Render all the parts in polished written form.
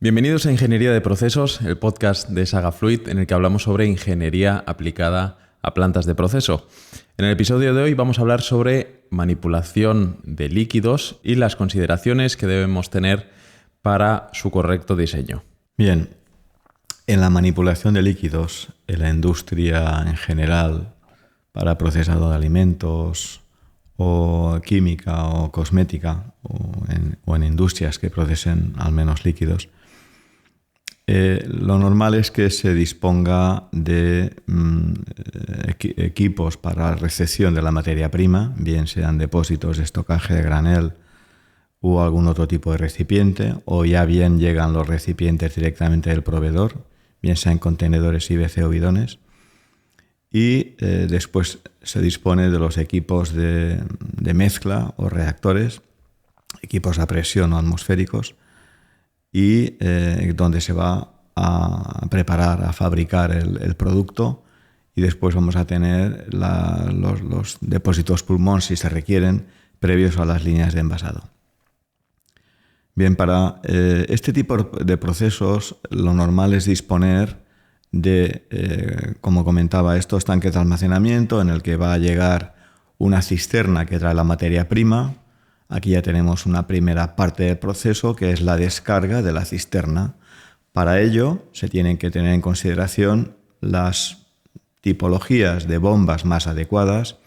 Bienvenidos a Ingeniería de Procesos, el podcast de Saga Fluid en el que hablamos sobre ingeniería aplicada a plantas de proceso. En el episodio de hoy vamos a hablar sobre manipulación de líquidos y las consideraciones que debemos tener para su correcto diseño. Bien, en la manipulación de líquidos, en la industria en general, para procesado de alimentos o química o cosmética o en industrias que procesen al menos líquidos, lo normal es que se disponga de equipos para recepción de la materia prima, bien sean depósitos de estocaje de granel o algún otro tipo de recipiente, o ya bien llegan los recipientes directamente del proveedor, bien sean contenedores IBC o bidones. Y después se dispone de los equipos de mezcla o reactores, equipos a presión o atmosféricos, y donde se va a preparar, a fabricar el producto, y después vamos a tener los depósitos pulmón, si se requieren, previos a las líneas de envasado. Bien, para este tipo de procesos lo normal es disponer de, como comentaba, estos tanques de almacenamiento en el que va a llegar una cisterna que trae la materia prima. Aquí ya tenemos una primera parte del proceso, que es la descarga de la cisterna. Para ello se tienen que tener en consideración las tipologías de bombas más adecuadas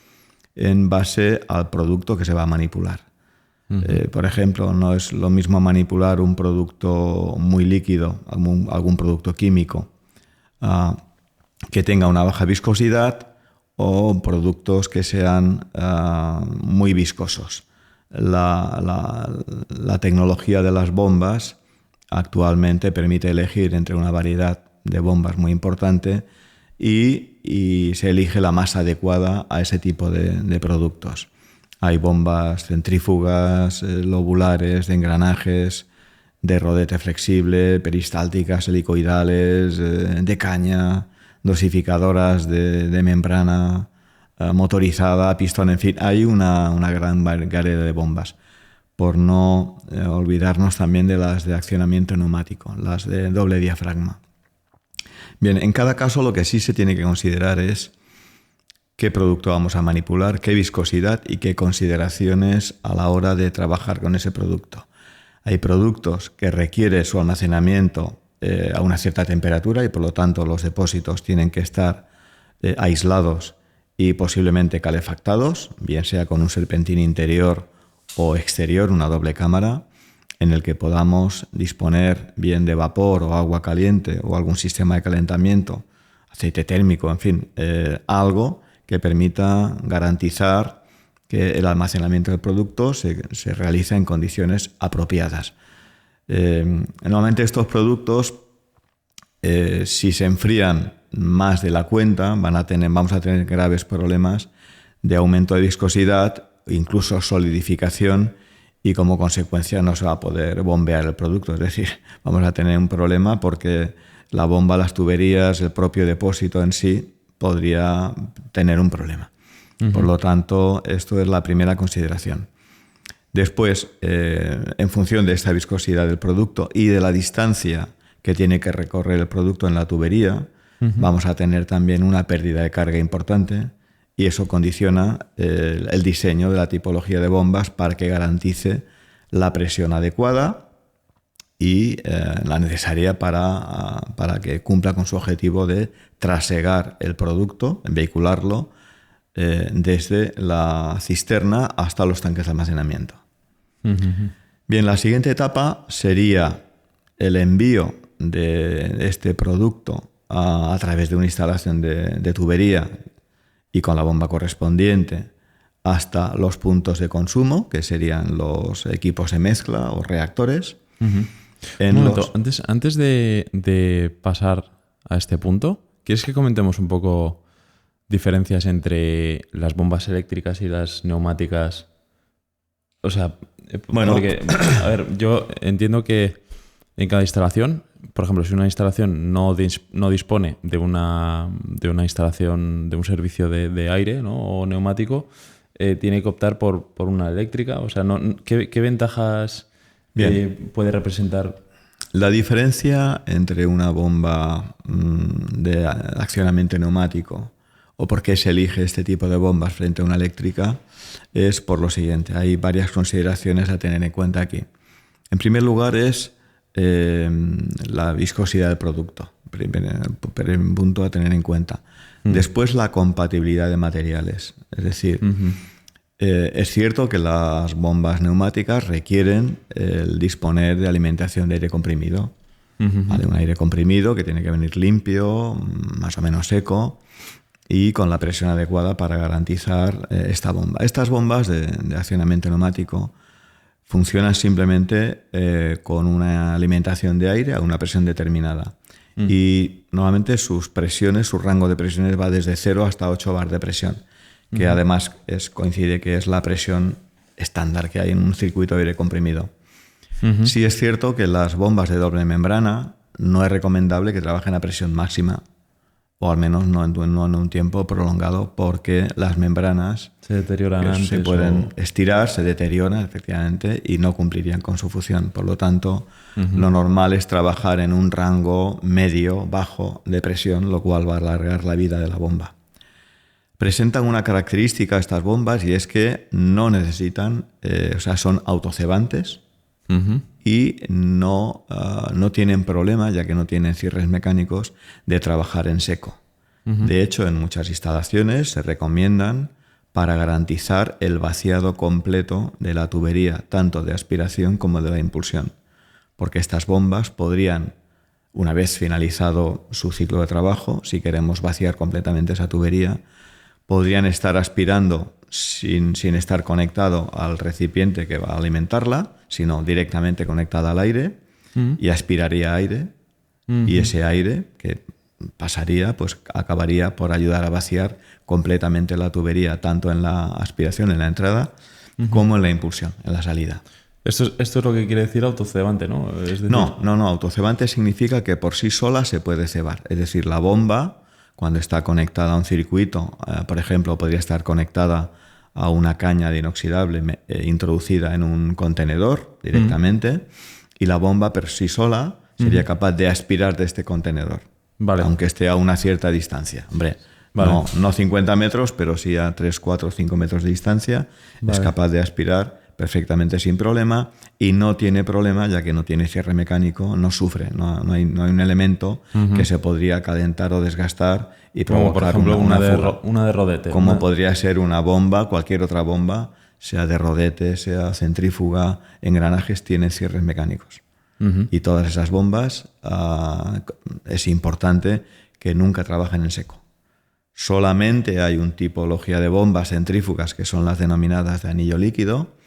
en base al producto que se va a manipular. Por ejemplo, no es lo mismo manipular un producto muy líquido, algún producto químico, que tenga una baja viscosidad, o productos que sean muy viscosos. La tecnología de las bombas actualmente permite elegir entre una variedad de bombas muy importante y se elige la más adecuada a ese tipo de productos. Hay bombas centrífugas, lobulares, de engranajes, de rodete flexible, peristálticas, helicoidales, de caña, dosificadoras de membrana motorizada, pistón, en fin, hay una gran variedad de bombas. Por no olvidarnos también de las de accionamiento neumático, las de doble diafragma. Bien, en cada caso lo que sí se tiene que considerar es qué producto vamos a manipular, qué viscosidad y qué consideraciones a la hora de trabajar con ese producto. Hay productos que requieren su almacenamiento a una cierta temperatura y por lo tanto los depósitos tienen que estar aislados y posiblemente calefactados, bien sea con un serpentín interior o exterior, una doble cámara, en el que podamos disponer bien de vapor o agua caliente o algún sistema de calentamiento, aceite térmico, en fin, algo que permita garantizar que el almacenamiento del producto se realiza en condiciones apropiadas. Normalmente estos productos, si se enfrían más de la cuenta, vamos a tener graves problemas de aumento de viscosidad, incluso solidificación, y como consecuencia no se va a poder bombear el producto. Es decir, vamos a tener un problema porque la bomba, las tuberías, el propio depósito en sí podría tener un problema. Por lo tanto, esto es la primera consideración. Después, en función de esta viscosidad del producto y de la distancia que tiene que recorrer el producto en la tubería, vamos a tener también una pérdida de carga importante, y eso condiciona el diseño de la tipología de bombas para que garantice la presión adecuada y la necesaria para que cumpla con su objetivo de trasegar el producto, vehicularlo desde la cisterna hasta los tanques de almacenamiento. Bien, la siguiente etapa sería el envío de este producto a través de una instalación de tubería y con la bomba correspondiente hasta los puntos de consumo, que serían los equipos de mezcla o reactores. Un momento, antes de pasar a este punto, ¿quieres que comentemos un poco diferencias entre las bombas eléctricas y las neumáticas? O sea, bueno, porque, a ver, yo entiendo que en cada instalación, por ejemplo, si una instalación no dispone de una instalación, de un servicio de aire, ¿no?, o neumático, tiene que optar por una eléctrica. O sea, ¿qué ventajas puede representar? La diferencia entre una bomba de accionamiento neumático o por qué se elige este tipo de bombas frente a una eléctrica es por lo siguiente. Hay varias consideraciones a tener en cuenta aquí. En primer lugar es la viscosidad del producto, primer punto a tener en cuenta. Después la compatibilidad de materiales. Es decir, es cierto que las bombas neumáticas requieren el disponer de alimentación de aire comprimido. ¿Vale? Un aire comprimido que tiene que venir limpio, más o menos seco y con la presión adecuada para garantizar esta bomba. Estas bombas de accionamiento neumático funcionan simplemente con una alimentación de aire a una presión determinada. Y normalmente su rango de presiones va desde 0 hasta 8 bar de presión, que además coincide que es la presión estándar que hay en un circuito de aire comprimido. Sí es cierto que las bombas de doble membrana no es recomendable que trabajen a presión máxima, o al menos no en un tiempo prolongado, porque las membranas se deterioran antes, se pueden estirar, se deterioran efectivamente y no cumplirían con su función. Por lo tanto, lo normal es trabajar en un rango medio-bajo de presión, lo cual va a alargar la vida de la bomba. Presentan una característica estas bombas y es que no necesitan, son autocebantes y no tienen problema, ya que no tienen cierres mecánicos, de trabajar en seco. De hecho, en muchas instalaciones se recomiendan para garantizar el vaciado completo de la tubería, tanto de aspiración como de la impulsión, porque estas bombas podrían, una vez finalizado su ciclo de trabajo, si queremos vaciar completamente esa tubería, podrían estar aspirando sin estar conectado al recipiente que va a alimentarla, sino directamente conectada al aire, y aspiraría aire, y ese aire que pasaría, pues acabaría por ayudar a vaciar completamente la tubería, tanto en la aspiración, en la entrada, como en la impulsión, en la salida. Esto es lo que quiere decir autocebante, ¿no? Es decir... No, autocebante significa que por sí sola se puede cebar. Es decir, la bomba, cuando está conectada a un circuito, por ejemplo, podría estar conectada a una caña de inoxidable introducida en un contenedor directamente, y la bomba por sí sola sería capaz de aspirar de este contenedor, aunque esté a una cierta distancia. Hombre, no 50 metros, pero sí a 3, 4, 5 metros de distancia, es capaz de aspirar perfectamente sin problema, y no tiene problema, ya que no tiene cierre mecánico, no sufre, no hay un elemento que se podría calentar o desgastar y provocar, como por ejemplo, una de rodete. Como podría ser una bomba, cualquier otra bomba, sea de rodete, sea centrífuga, engranajes, tienen cierres mecánicos. Y todas esas bombas es importante que nunca trabajen en seco. Solamente hay una tipología de bombas centrífugas, que son las denominadas de anillo líquido,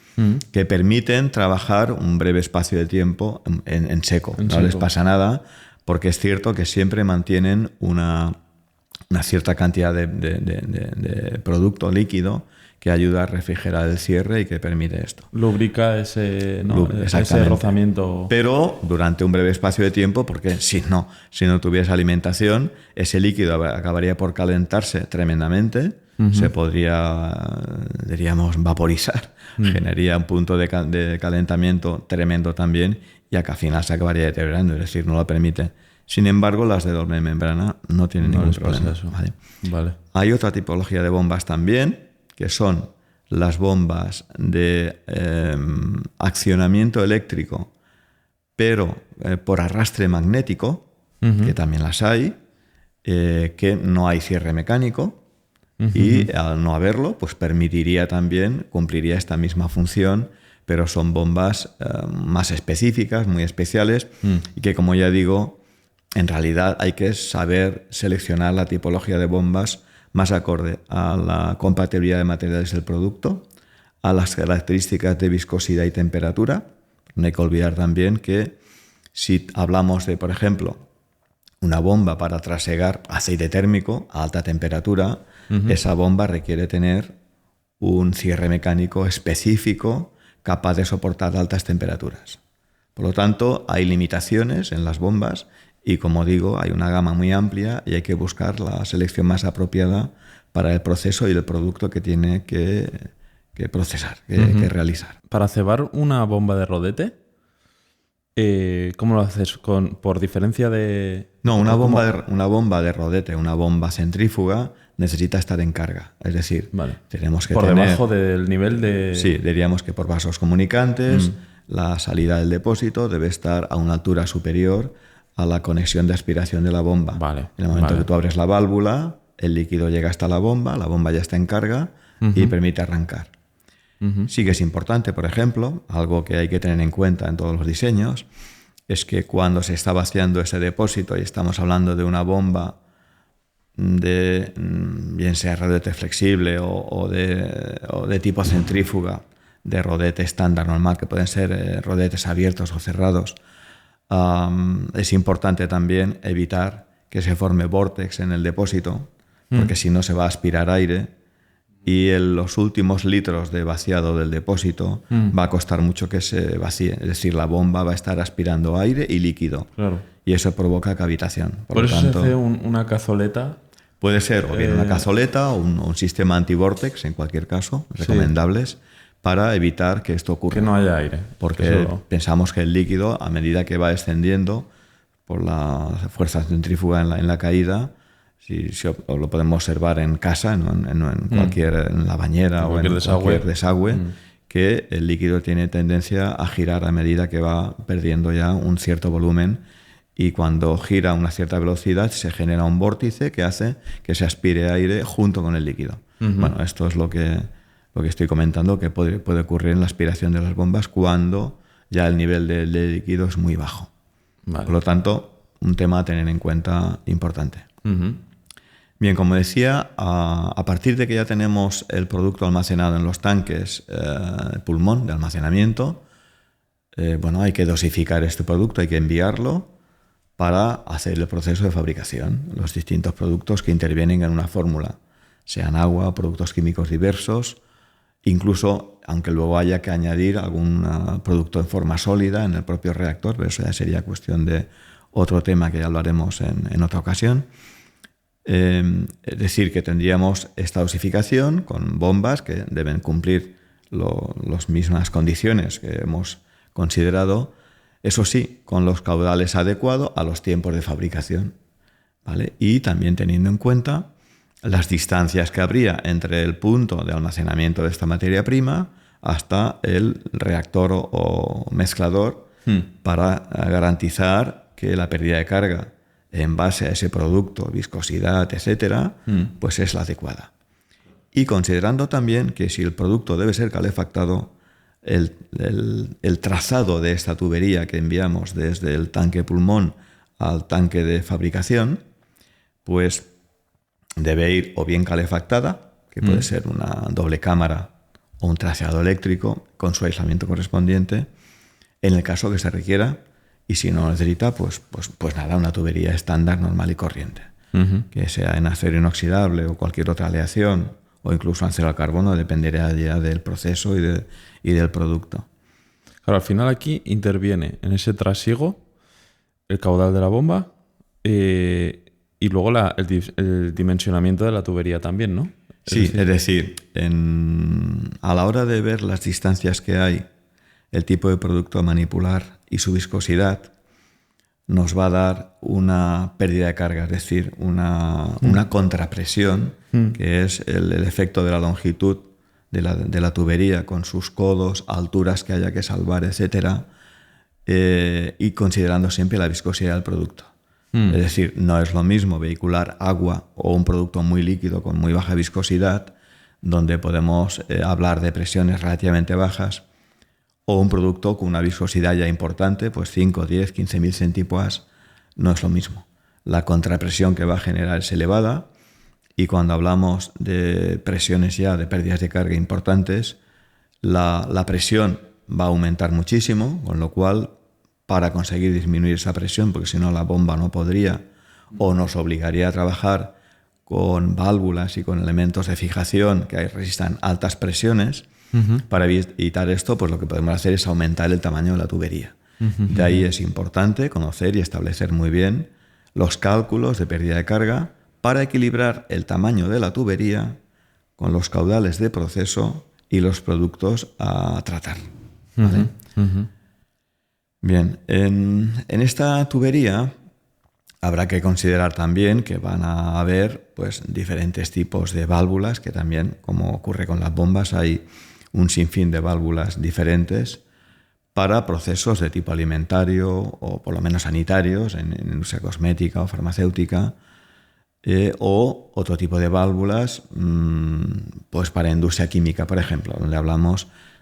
que permiten trabajar un breve espacio de tiempo en seco. No les pasa nada, porque es cierto que siempre mantienen una cierta cantidad de producto líquido que ayuda a refrigerar el cierre y que permite esto. Lubrica ese rozamiento. Pero durante un breve espacio de tiempo, porque si no tuviese alimentación, ese líquido acabaría por calentarse tremendamente, se podría, diríamos, vaporizar, generaría un punto de calentamiento tremendo también, y al final se acabaría deteriorando, es decir, no lo permite. Sin embargo, las de doble membrana no tienen ningún problema. Vale. Hay otra tipología de bombas también, que son las bombas de accionamiento eléctrico, pero por arrastre magnético, que también las hay, que no hay cierre mecánico, y al no haberlo, pues cumpliría esta misma función, pero son bombas más específicas, muy especiales, y que, como ya digo, en realidad hay que saber seleccionar la tipología de bombas más acorde a la compatibilidad de materiales del producto, a las características de viscosidad y temperatura. No hay que olvidar también que si hablamos de, por ejemplo, una bomba para trasegar aceite térmico a alta temperatura, esa bomba requiere tener un cierre mecánico específico capaz de soportar altas temperaturas. Por lo tanto, hay limitaciones en las bombas y, como digo, hay una gama muy amplia y hay que buscar la selección más apropiada para el proceso y el producto que tiene que procesar, que realizar. Para cebar una bomba de rodete, ¿Cómo lo haces? ¿Por diferencia de...? No, una bomba de rodete, una bomba centrífuga, necesita estar en carga. Es decir, Vale. tenemos que por tener... debajo del nivel de... Sí, diríamos que por vasos comunicantes, la salida del depósito debe estar a una altura superior a la conexión de aspiración de la bomba. Vale, En el momento vale. que tú abres la válvula, el líquido llega hasta la bomba ya está en carga y permite arrancar. Sí que es importante, por ejemplo, algo que hay que tener en cuenta en todos los diseños, es que cuando se está vaciando ese depósito y estamos hablando de una bomba de bien sea rodete flexible o de tipo centrífuga, de rodete estándar normal, que pueden ser rodetes abiertos o cerrados, es importante también evitar que se forme vórtex en el depósito, porque si no se va a aspirar aire y en los últimos litros de vaciado del depósito va a costar mucho que se vacíe. Es decir, la bomba va a estar aspirando aire y líquido. Claro. Y eso provoca cavitación. Por lo eso tanto, se hace una cazoleta. puede ser o bien una cazoleta o un sistema antivórtex, en cualquier caso, recomendables, para evitar que esto ocurra. Que no haya aire. Porque pensamos que el líquido, a medida que va descendiendo por la fuerza centrífuga en la caída, si lo podemos observar en casa, en la bañera o en cualquier desagüe, que el líquido tiene tendencia a girar a medida que va perdiendo ya un cierto volumen, y cuando gira a una cierta velocidad se genera un vórtice que hace que se aspire aire junto con el líquido. Bueno, esto es lo que estoy comentando, que puede ocurrir en la aspiración de las bombas cuando ya el nivel de líquido es muy bajo. Vale. Por lo tanto, un tema a tener en cuenta importante. Bien, como decía, a partir de que ya tenemos el producto almacenado en los tanques pulmón de almacenamiento, hay que dosificar este producto, hay que enviarlo para hacer el proceso de fabricación. Los distintos productos que intervienen en una fórmula, sean agua, productos químicos diversos, incluso aunque luego haya que añadir algún producto en forma sólida en el propio reactor, pero eso ya sería cuestión de otro tema que ya hablaremos en otra ocasión. Es decir, que tendríamos esta dosificación con bombas que deben cumplir las mismas condiciones que hemos considerado, eso sí, con los caudales adecuados a los tiempos de fabricación, ¿vale? Y también teniendo en cuenta las distancias que habría entre el punto de almacenamiento de esta materia prima hasta el reactor o mezclador, para garantizar que la pérdida de carga en base a ese producto, viscosidad, etcétera, pues es la adecuada. Y considerando también que si el producto debe ser calefactado, el trazado de esta tubería que enviamos desde el tanque pulmón al tanque de fabricación, pues debe ir o bien calefactada, que puede ser una doble cámara o un traseado eléctrico con su aislamiento correspondiente, en el caso que se requiera. Y si no necesita, pues nada, una tubería estándar, normal y corriente. Que sea en acero inoxidable o cualquier otra aleación, o incluso acero al carbono, dependerá ya del proceso y del producto. Claro, al final aquí interviene en ese trasiego el caudal de la bomba y luego el dimensionamiento de la tubería también, ¿no? Es decir, a la hora de ver las distancias que hay, el tipo de producto a manipular y su viscosidad, nos va a dar una pérdida de carga, es decir, una contrapresión, que es el efecto de la longitud de la tubería con sus codos, alturas que haya que salvar, etcétera, y considerando siempre la viscosidad del producto. Es decir, no es lo mismo vehicular agua o un producto muy líquido con muy baja viscosidad, donde podemos hablar de presiones relativamente bajas, o un producto con una viscosidad ya importante, pues 5, 10, 15.000 centipoas, no es lo mismo. La contrapresión que va a generar es elevada, y cuando hablamos de presiones ya de pérdidas de carga importantes, la presión va a aumentar muchísimo, con lo cual, para conseguir disminuir esa presión, porque si no la bomba no podría, o nos obligaría a trabajar con válvulas y con elementos de fijación que resistan altas presiones. Para evitar esto, pues lo que podemos hacer es aumentar el tamaño de la tubería. De ahí es importante conocer y establecer muy bien los cálculos de pérdida de carga para equilibrar el tamaño de la tubería con los caudales de proceso y los productos a tratar, ¿vale? Bien, en esta tubería habrá que considerar también que van a haber pues, diferentes tipos de válvulas, que también, como ocurre con las bombas, hay un sinfín de válvulas diferentes para procesos de tipo alimentario o por lo menos sanitarios, en industria cosmética o farmacéutica, o otro tipo de válvulas pues para industria química, por ejemplo,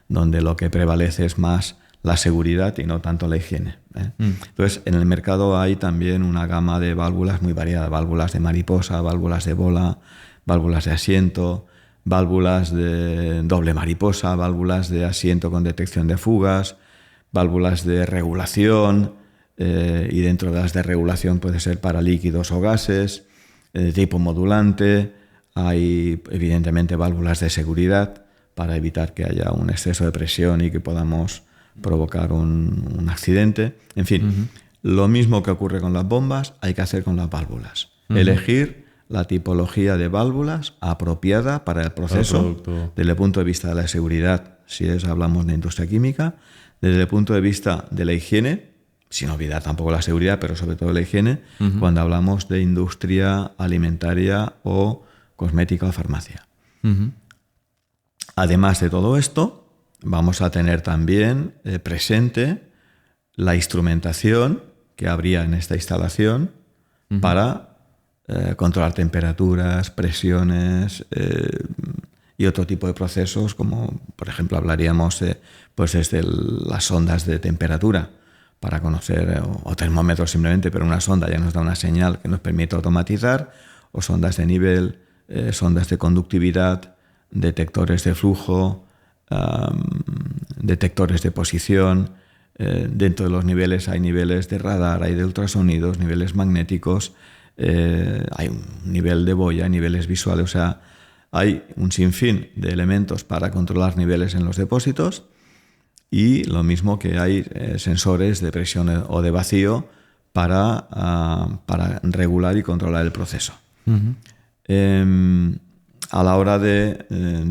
donde lo que prevalece es más la seguridad y no tanto la higiene. Entonces, en el mercado hay también una gama de válvulas muy variada, válvulas de mariposa, válvulas de bola, válvulas de asiento, válvulas de doble mariposa, válvulas de asiento con detección de fugas, válvulas de regulación, y dentro de las de regulación puede ser para líquidos o gases, de tipo modulante. Hay evidentemente válvulas de seguridad para evitar que haya un exceso de presión y que podamos provocar un accidente. En fin, lo mismo que ocurre con las bombas hay que hacer con las válvulas. Elegir la tipología de válvulas apropiada para el proceso desde el punto de vista de la seguridad, si hablamos de industria química, desde el punto de vista de la higiene, sin olvidar tampoco la seguridad, pero sobre todo la higiene, cuando hablamos de industria alimentaria o cosmética o farmacia. Además de todo esto, vamos a tener también presente la instrumentación que habría en esta instalación para controlar temperaturas, presiones y otro tipo de procesos, como por ejemplo hablaríamos pues desde las sondas de temperatura para conocer, o termómetros simplemente, pero una sonda ya nos da una señal que nos permite automatizar, o sondas de nivel, sondas de conductividad, detectores de flujo, detectores de posición. Dentro de los niveles hay niveles de radar, hay de ultrasonidos, niveles magnéticos, hay un nivel de boya, niveles visuales, o sea, hay un sinfín de elementos para controlar niveles en los depósitos, y lo mismo que hay sensores de presión o de vacío para regular y controlar el proceso. A la hora de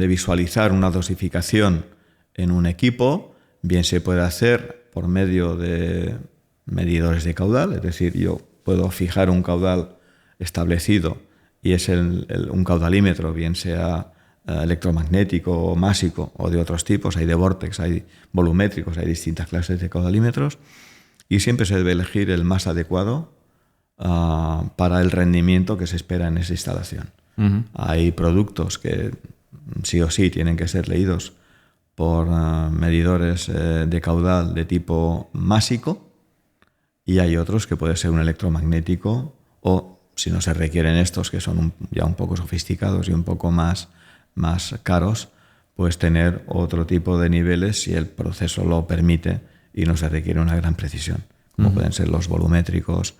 visualizar una dosificación en un equipo, bien se puede hacer por medio de medidores de caudal, es decir, yo puedo fijar un caudal establecido y es un caudalímetro, bien sea electromagnético o másico o de otros tipos, hay de vórtex, hay volumétricos, hay distintas clases de caudalímetros, y siempre se debe elegir el más adecuado para el rendimiento que se espera en esa instalación. Hay productos que sí o sí tienen que ser leídos por medidores de caudal de tipo másico, y hay otros que puede ser un electromagnético, o si no se requieren estos, que son ya un poco sofisticados y un poco más caros, pues tener otro tipo de niveles si el proceso lo permite y no se requiere una gran precisión, como pueden ser los volumétricos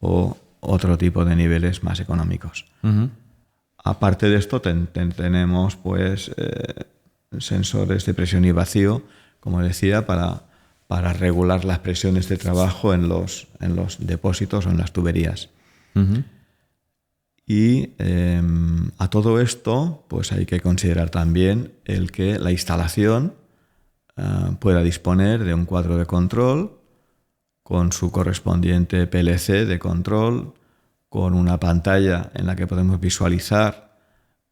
o otro tipo de niveles más económicos. Aparte de esto tenemos pues sensores de presión y vacío, como decía, para regular las presiones de trabajo en los depósitos o en las tuberías. Y a todo esto pues hay que considerar también el que la instalación pueda disponer de un cuadro de control con su correspondiente PLC de control, con una pantalla en la que podemos visualizar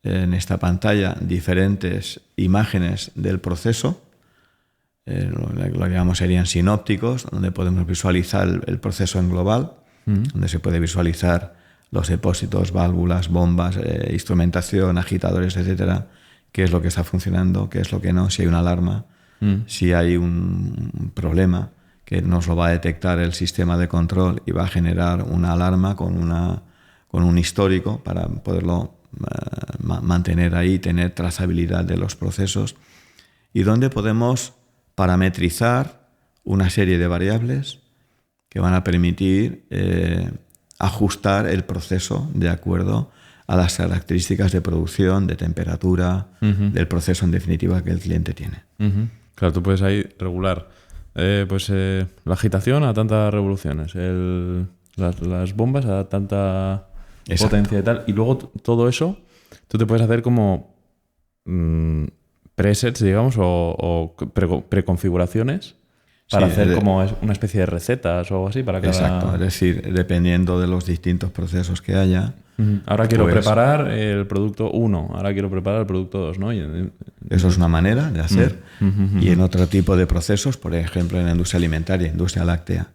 en esta pantalla diferentes imágenes del proceso, lo que llamamos serían sinópticos, donde podemos visualizar el proceso en global, donde se puede visualizar los depósitos, válvulas, bombas, instrumentación, agitadores, etcétera, qué es lo que está funcionando, qué es lo que no, si hay una alarma, si hay un problema que nos lo va a detectar el sistema de control y va a generar una alarma con un histórico para poderlo mantener ahí, tener trazabilidad de los procesos, y donde podemos parametrizar una serie de variables que van a permitir ajustar el proceso de acuerdo a las características de producción, de temperatura, del proceso en definitiva que el cliente tiene. Claro, tú puedes ahí regular la agitación a tantas revoluciones, las bombas a tanta potencia y tal, y luego todo eso tú te puedes hacer como presets, digamos, o preconfiguraciones. Para Sí, hacer como una especie de recetas o algo así para cada... Exacto, es decir, dependiendo de los distintos procesos que haya. Ahora quiero pues, preparar el producto 1, ahora quiero preparar el producto 2, ¿no? Eso es una manera de hacer. Y en otro tipo de procesos, por ejemplo, en la industria alimentaria, industria láctea,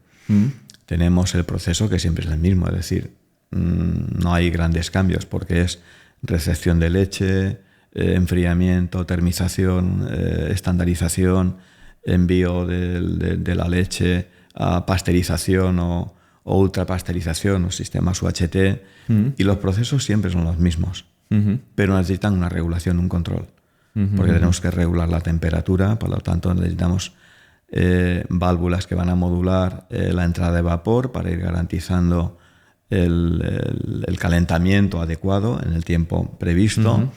tenemos el proceso que siempre es el mismo, es decir, no hay grandes cambios porque es recepción de leche, enfriamiento, termización, estandarización, envío de la leche a pasteurización o ultrapasteurización o sistemas UHT, y los procesos siempre son los mismos, pero necesitan una regulación, un control, porque tenemos que regular la temperatura, por lo tanto necesitamos válvulas que van a modular la entrada de vapor para ir garantizando el calentamiento adecuado en el tiempo previsto,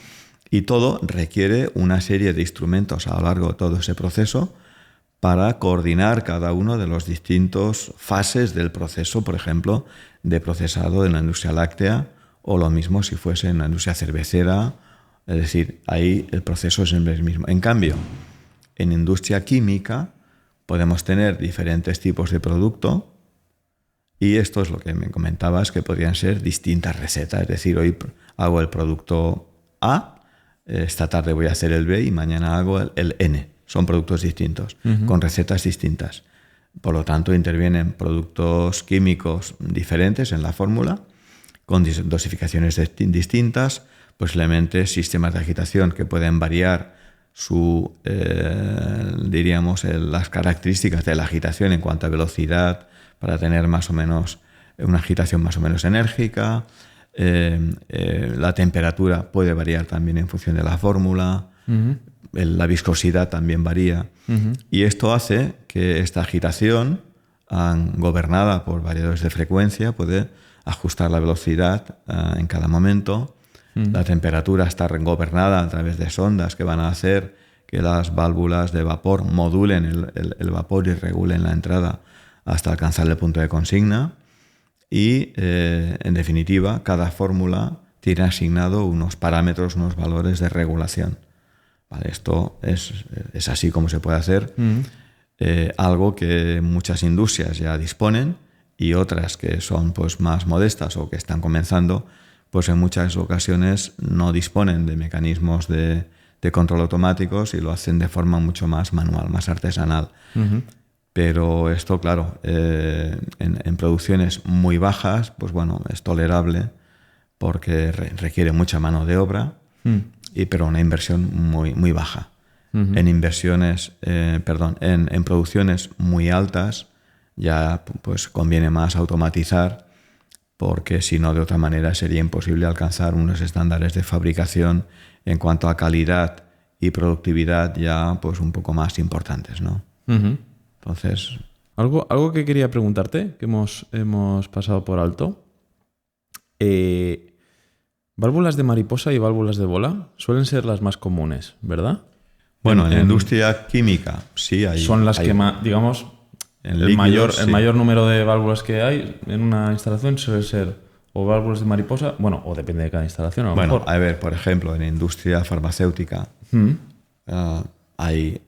y todo requiere una serie de instrumentos a lo largo de todo ese proceso para coordinar cada uno de los distintos fases del proceso, por ejemplo, de procesado en la industria láctea, o lo mismo si fuese en la industria cervecera. Es decir, ahí el proceso es siempre el mismo. En cambio, en industria química podemos tener diferentes tipos de producto, y esto es lo que me comentabas, que podrían ser distintas recetas. Es decir, hoy hago el producto A, esta tarde voy a hacer el B y mañana hago el N. Son productos distintos, con recetas distintas. Por lo tanto, intervienen productos químicos diferentes en la fórmula, con dosificaciones distintas, posiblemente sistemas de agitación que pueden variar las características de la agitación en cuanto a velocidad, para tener más o menos una agitación más o menos enérgica. La temperatura puede variar también en función de la fórmula. La viscosidad también varía. Y esto hace que esta agitación, gobernada por variadores de frecuencia, puede ajustar la velocidad en cada momento. La temperatura está gobernada a través de sondas que van a hacer que las válvulas de vapor modulen el vapor y regulen la entrada hasta alcanzar el punto de consigna. Y, en definitiva, cada fórmula tiene asignado unos parámetros, unos valores de regulación. Vale, esto es así como se puede hacer. Algo que muchas industrias ya disponen, y otras que son pues más modestas o que están comenzando, pues en muchas ocasiones no disponen de mecanismos de control automáticos y lo hacen de forma mucho más manual, más artesanal. Pero esto, claro, en producciones muy bajas, pues bueno, es tolerable porque requiere mucha mano de obra, pero una inversión muy, muy baja. En producciones muy altas ya pues conviene más automatizar, porque si no, de otra manera sería imposible alcanzar unos estándares de fabricación en cuanto a calidad y productividad ya pues un poco más importantes, ¿no? Entonces... Algo que quería preguntarte, que hemos pasado por alto. Válvulas de mariposa y válvulas de bola suelen ser las más comunes, ¿verdad? Bueno, en la industria química sí hay... Son las que más, digamos, el mayor número de válvulas que hay en una instalación suele ser o válvulas de mariposa, bueno, o depende de cada instalación. A lo mejor. A ver, por ejemplo, en la industria farmacéutica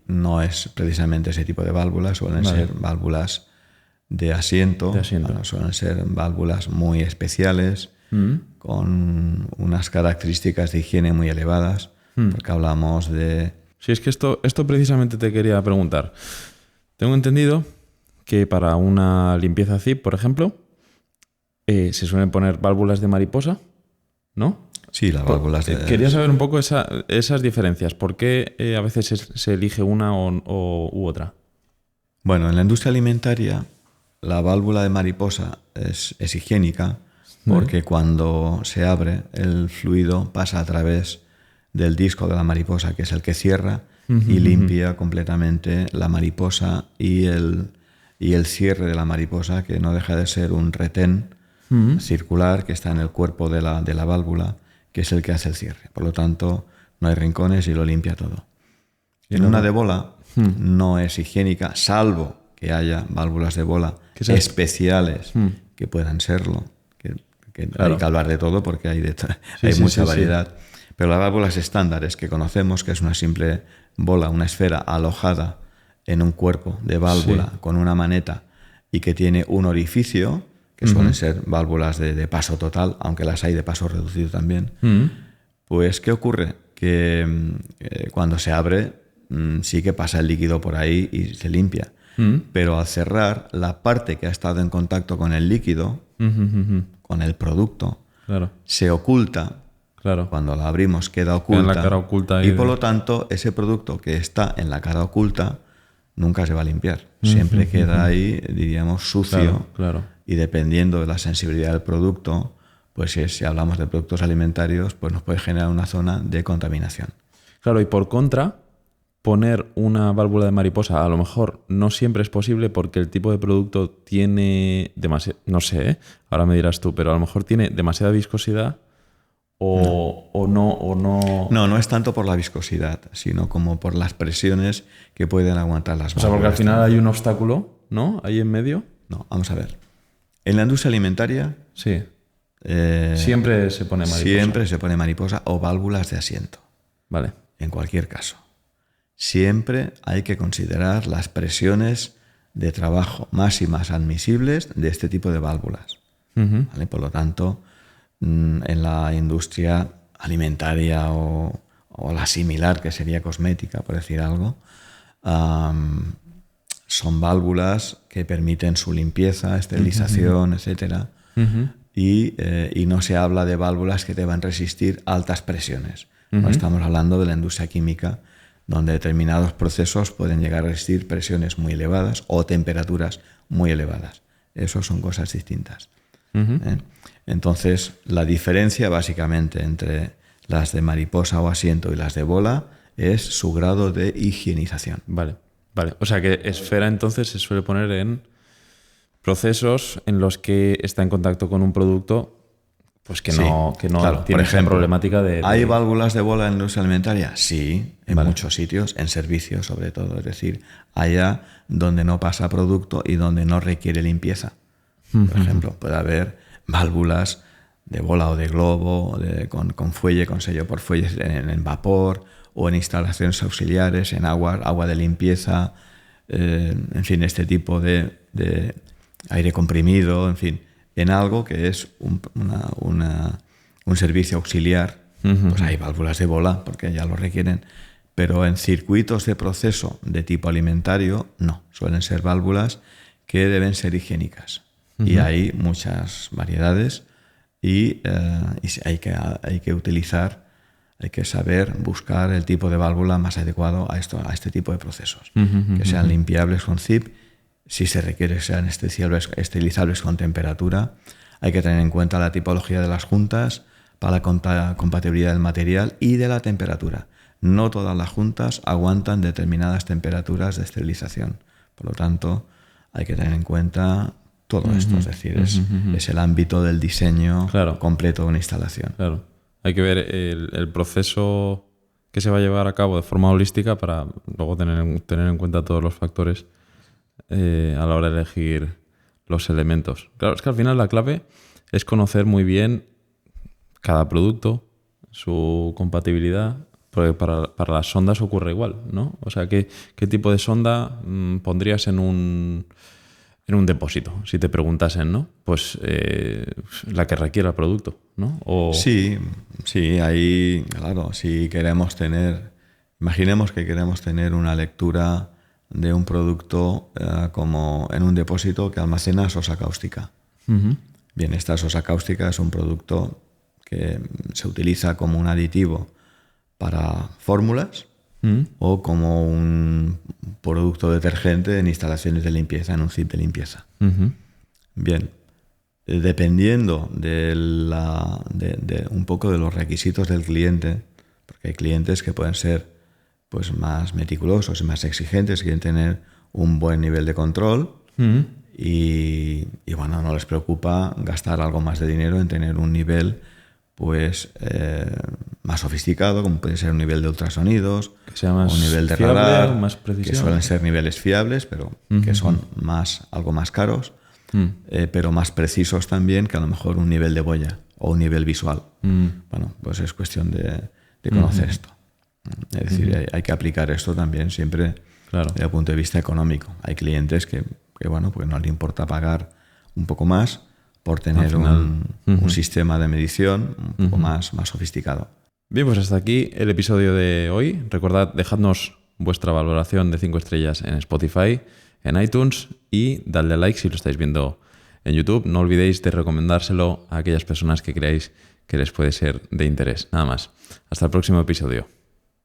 no es precisamente ese tipo de válvulas, suelen ser válvulas de asiento. Suelen ser válvulas muy especiales, con unas características de higiene muy elevadas, porque hablamos de... Sí, es que esto precisamente te quería preguntar. Tengo entendido que para una limpieza ZIP, por ejemplo, se suelen poner válvulas de mariposa, ¿no? Sí, las válvulas de... Quería saber un poco esas diferencias. ¿Por qué a veces se elige una u otra? Bueno, en la industria alimentaria la válvula de mariposa es higiénica, porque cuando se abre el fluido pasa a través del disco de la mariposa, que es el que cierra y limpia completamente la mariposa y el cierre de la mariposa, que no deja de ser un retén circular que está en el cuerpo de la válvula, que es el que hace el cierre. Por lo tanto, no hay rincones y lo limpia todo. En una de bola no es higiénica, salvo que haya válvulas de bola especiales que puedan serlo. Claro. Hay que hablar de todo porque hay mucha variedad. Sí. Pero las válvulas estándares que conocemos, que es una simple bola, una esfera alojada en un cuerpo de válvula con una maneta y que tiene un orificio, que suelen ser válvulas de paso total, aunque las hay de paso reducido también, pues ¿qué ocurre? Que cuando se abre sí que pasa el líquido por ahí y se limpia. Pero al cerrar, la parte que ha estado en contacto con el líquido, con el producto, se oculta. Cuando la abrimos queda oculta. En la cara oculta y por lo tanto, ese producto que está en la cara oculta nunca se va a limpiar. Siempre queda ahí, diríamos, sucio. Y dependiendo de la sensibilidad del producto, pues si hablamos de productos alimentarios, pues nos puede generar una zona de contaminación. Claro, y por contra, poner una válvula de mariposa a lo mejor no siempre es posible porque el tipo de producto tiene demasiado, no sé, ahora me dirás tú, pero a lo mejor tiene demasiada viscosidad o no. No es tanto por la viscosidad, sino como por las presiones que pueden aguantar las válvulas. O sea, porque al final hay un obstáculo, ¿no? Ahí en medio. No, vamos a ver. En la industria alimentaria... Sí. Siempre se pone mariposa. Siempre se pone mariposa o válvulas de asiento. Vale. En cualquier caso. Siempre hay que considerar las presiones de trabajo máximas admisibles de este tipo de válvulas. ¿Vale? Por lo tanto, en la industria alimentaria o la similar, que sería cosmética, por decir algo, son válvulas que permiten su limpieza, esterilización, etcétera. Y no se habla de válvulas que deban resistir altas presiones. No estamos hablando de la industria química, donde determinados procesos pueden llegar a resistir presiones muy elevadas o temperaturas muy elevadas. Eso son cosas distintas. Entonces, la diferencia básicamente entre las de mariposa o asiento y las de bola es su grado de higienización. Vale. O sea que esfera entonces se suele poner en procesos en los que está en contacto con un producto pues que no claro, tiene esa problemática de... ¿Hay válvulas de bola en la industria alimentaria? Sí, en muchos sitios, en servicios sobre todo. Es decir, allá donde no pasa producto y donde no requiere limpieza. Por ejemplo, puede haber válvulas de bola o de globo con fuelle, con sello por fuelle en vapor o en instalaciones auxiliares, en agua de limpieza, en fin, este tipo de aire comprimido, en fin, en algo que es un servicio auxiliar, pues hay válvulas de bola porque ya lo requieren, pero en circuitos de proceso de tipo alimentario no, suelen ser válvulas que deben ser higiénicas y hay muchas variedades y hay que utilizar, hay que saber buscar el tipo de válvula más adecuado a este tipo de procesos, que sean limpiables con zip. Si se requiere que sean esterilizables con temperatura, hay que tener en cuenta la tipología de las juntas para la compatibilidad del material y de la temperatura. No todas las juntas aguantan determinadas temperaturas de esterilización. Por lo tanto, hay que tener en cuenta todo esto. Es decir, es el ámbito del diseño completo de una instalación. Claro. Hay que ver el proceso que se va a llevar a cabo de forma holística para luego tener en cuenta todos los factores a la hora de elegir los elementos. Claro, es que al final la clave es conocer muy bien cada producto, su compatibilidad, porque para las sondas ocurre igual, ¿no? O sea, ¿qué tipo de sonda pondrías en un depósito? Si te preguntasen, ¿no? Pues la que requiera el producto, ¿no? Sí, ahí, claro, si queremos imaginemos que queremos tener una lectura de un producto como en un depósito que almacena sosa cáustica. Bien, esta sosa cáustica es un producto que se utiliza como un aditivo para fórmulas o como un producto detergente en instalaciones de limpieza, en un zip de limpieza. Bien, dependiendo de un poco de los requisitos del cliente, porque hay clientes que pueden ser pues más meticulosos y más exigentes, quieren tener un buen nivel de control y bueno, no les preocupa gastar algo más de dinero en tener un nivel pues más sofisticado, como puede ser un nivel de ultrasonidos, que sea más un nivel de fiable, radar, más precisión, que suelen ser niveles fiables, pero que son algo más caros, pero más precisos también que a lo mejor un nivel de boya o un nivel visual. Bueno, pues es cuestión de conocer esto. Es decir, hay que aplicar esto también siempre Claro. desde el punto de vista económico. Hay clientes que bueno, pues no le importa pagar un poco más por tener un sistema de medición un poco más sofisticado. Bien, pues hasta aquí el episodio de hoy. Recordad, dejadnos vuestra valoración de 5 estrellas en Spotify, en iTunes y dadle a like si lo estáis viendo en YouTube. No olvidéis de recomendárselo a aquellas personas que creáis que les puede ser de interés. Nada más. Hasta el próximo episodio.